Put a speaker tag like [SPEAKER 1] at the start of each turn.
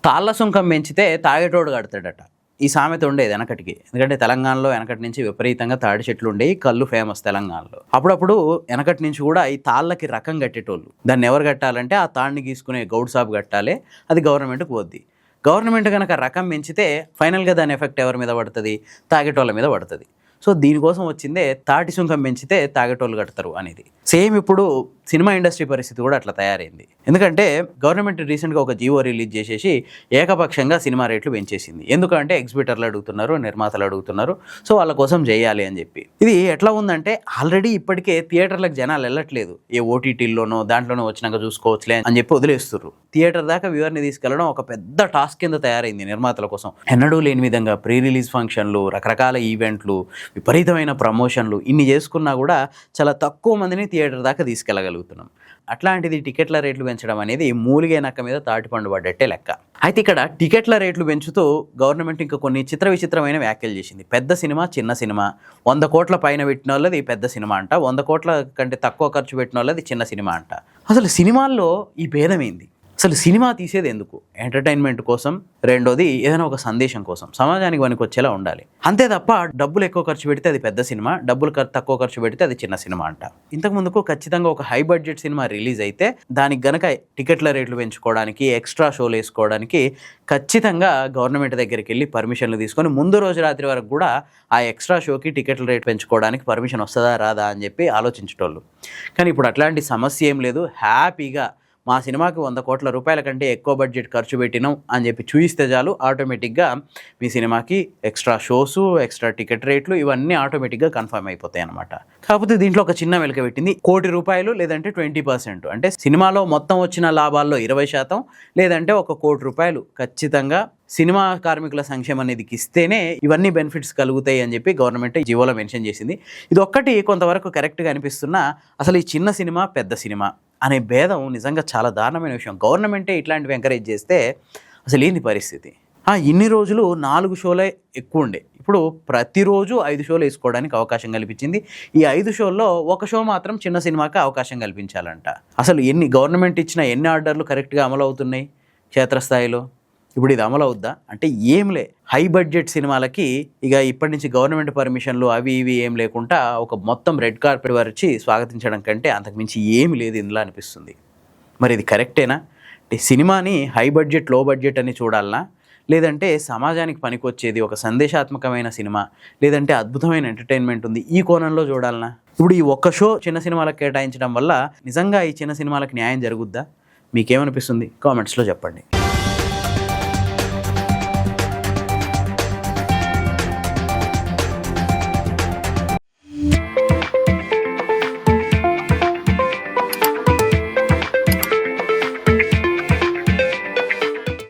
[SPEAKER 1] తాళ్ళ సుంకం పెంచితే తాగేటోడు కడతాడట. ఈ సామెత ఉండేది వెనకటికి. ఎందుకంటే తెలంగాణలో వెనకటి నుంచి విపరీతంగా తాడి చెట్లు ఉండేవి, కళ్ళు ఫేమస్ తెలంగాణలో. అప్పుడప్పుడు వెనకటి నుంచి కూడా ఈ తాళ్ళకి రకం కట్టేటోళ్ళు. దాన్ని ఎవరు కట్టాలంటే ఆ తాడిని గీసుకునే గౌడ్ సాబ్ కట్టాలి, అది గవర్నమెంట్కి పోద్ది. గవర్నమెంట్ కనుక రకం పెంచితే ఫైనల్గా దాని ఎఫెక్ట్ ఎవరి మీద పడుతుంది? తాగేటోళ్ళ మీద పడుతుంది. సో దీనికోసం వచ్చిందే తాటి సుంకం పెంచితే తాగేటోళ్ళు కడతారు అనేది. సేమ్ ఇప్పుడు సినిమా ఇండస్ట్రీ పరిస్థితి కూడా అట్లా తయారైంది. ఎందుకంటే గవర్నమెంట్ రీసెంట్గా ఒక జీవో రిలీజ్ చేసేసి ఏకపక్షంగా సినిమా రేట్లు పెంచేసింది. ఎందుకంటే ఎగ్జిబిటర్లు అడుగుతున్నారు, నిర్మాతలు అడుగుతున్నారు, సో వాళ్ళ కోసం చేయాలి అని చెప్పి. ఇది ఎట్లా ఉందంటే ఆల్రెడీ ఇప్పటికే థియేటర్లకు జనాలు వెళ్ళట్లేదు. ఏ ఓటీటీల్లోనో దాంట్లోనో వచ్చినాక చూసుకోవచ్చులే అని చెప్పి వదిలేస్తున్నారు. థియేటర్ దాకా వ్యూవర్ని తీసుకెళ్లడం ఒక పెద్ద టాస్క్ కింద తయారైంది నిర్మాతల కోసం. ఎన్నడూ లేని విధంగా ప్రీ రిలీజ్ ఫంక్షన్లు, రకరకాల ఈవెంట్లు, విపరీతమైన ప్రమోషన్లు ఇన్ని చేసుకున్నా కూడా చాలా తక్కువ మందిని థియేటర్ దాకా తీసుకెళ్ళగలుగుతున్నాం. అట్లాంటిది టికెట్ల రేట్లు పెంచడం అనేది మూలిగే నక్క మీద తాటిపండు పడ్డట్టే లెక్క. అయితే ఇక్కడ టికెట్ల రేట్లు పెంచుతూ గవర్నమెంట్ ఇంకా కొన్ని విచిత్రమైన వ్యాఖ్యలు చేసింది. పెద్ద సినిమా, చిన్న సినిమా, 100 కోట్ల పైన పెట్టిన వాళ్ళది పెద్ద సినిమా అంట, 100 కోట్ల కంటే తక్కువ ఖర్చు పెట్టిన వాళ్ళది చిన్న సినిమా అంట. అసలు సినిమాల్లో ఈ భేదం ఏంది? అసలు సినిమా తీసేది ఎందుకు? ఎంటర్టైన్మెంట్ కోసం, రెండోది ఏదైనా ఒక సందేశం కోసం, సమాజానికి పనికొచ్చేలా ఉండాలి. అంతే తప్ప డబ్బులు ఎక్కువ ఖర్చు పెడితే అది పెద్ద సినిమా, డబ్బులు తక్కువ ఖర్చు పెడితే అది చిన్న సినిమా అంట. ఇంతకు ముందుకు ఖచ్చితంగా ఒక హై బడ్జెట్ సినిమా రిలీజ్ అయితే దానికి గనక టికెట్ల రేట్లు పెంచుకోవడానికి, ఎక్స్ట్రా షోలు వేసుకోవడానికి ఖచ్చితంగా గవర్నమెంట్ దగ్గరికి వెళ్ళి పర్మిషన్లు తీసుకొని ముందు రోజు రాత్రి వరకు కూడా ఆ ఎక్స్ట్రా షోకి టికెట్ల రేట్ పెంచుకోవడానికి పర్మిషన్ వస్తుందా రాదా అని చెప్పి ఆలోచించేటోళ్ళు. కానీ ఇప్పుడు అట్లాంటి సమస్య ఏం లేదు. హ్యాపీగా మా సినిమాకి 100 కోట్ల రూపాయల కంటే ఎక్కువ బడ్జెట్ ఖర్చు పెట్టినాం అని చెప్పి చూపిస్తే చాలు, ఆటోమేటిక్గా మీ సినిమాకి ఎక్స్ట్రా షోసు, ఎక్స్ట్రా టికెట్ రేట్లు ఇవన్నీ ఆటోమేటిక్గా కన్ఫర్మ్ అయిపోతాయి అన్నమాట. కాకపోతే దీంట్లో ఒక చిన్న వెలక పెట్టింది. ₹1 కోటి లేదంటే 20%, అంటే సినిమాలో మొత్తం వచ్చిన లాభాల్లో 20%, లేదంటే ₹1 కోటి ఖచ్చితంగా సినిమా కార్మికుల సంక్షేమ నిధికి ఇస్తేనే ఇవన్నీ బెనిఫిట్స్ కలుగుతాయి అని చెప్పి గవర్నమెంట్ జీవోలో మెన్షన్ చేసింది. ఇది ఒక్కటి కొంతవరకు కరెక్ట్గా అనిపిస్తున్నా అసలు ఈ చిన్న సినిమా, పెద్ద సినిమా అనే భేదం నిజంగా చాలా దారుణమైన విషయం. గవర్నమెంటే ఇట్లాంటివి ఎంకరేజ్ చేస్తే అసలు ఏంది పరిస్థితి? ఇన్ని రోజులు 4 షోలే ఎక్కువ ఉండే, ఇప్పుడు ప్రతిరోజు 5 షోలు వేసుకోవడానికి అవకాశం కల్పించింది. ఈ 5 షోల్లో 1 షో మాత్రం చిన్న సినిమాకి అవకాశం కల్పించాలంట. అసలు గవర్నమెంట్ ఇచ్చిన ఎన్ని ఆర్డర్లు కరెక్ట్గా అమలు అవుతున్నాయి క్షేత్రస్థాయిలో? ఇప్పుడు ఇది అమలు అవుద్దా అంటే ఏంలే. హై బడ్జెట్ సినిమాలకి ఇక ఇప్పటి నుంచి గవర్నమెంట్ పర్మిషన్లు అవి ఇవి ఏం లేకుండా ఒక మొత్తం రెడ్ కార్పెట్ వచ్చి స్వాగతించడం కంటే అంతకుమించి ఏమి లేదు ఇందులో అనిపిస్తుంది. మరి ఇది కరెక్టేనా? అంటే సినిమాని హై బడ్జెట్, లో బడ్జెట్ అని చూడాలనా, లేదంటే సమాజానికి పనికొచ్చేది ఒక సందేశాత్మకమైన సినిమా, లేదంటే అద్భుతమైన ఎంటర్టైన్మెంట్ ఉంది, ఈ కోణంలో చూడాలనా? ఇప్పుడు ఈ 1 షో చిన్న సినిమాలకు కేటాయించడం వల్ల నిజంగా ఈ చిన్న సినిమాలకు న్యాయం జరుగుద్దా? మీకేమనిపిస్తుంది? కామెంట్స్లో చెప్పండి.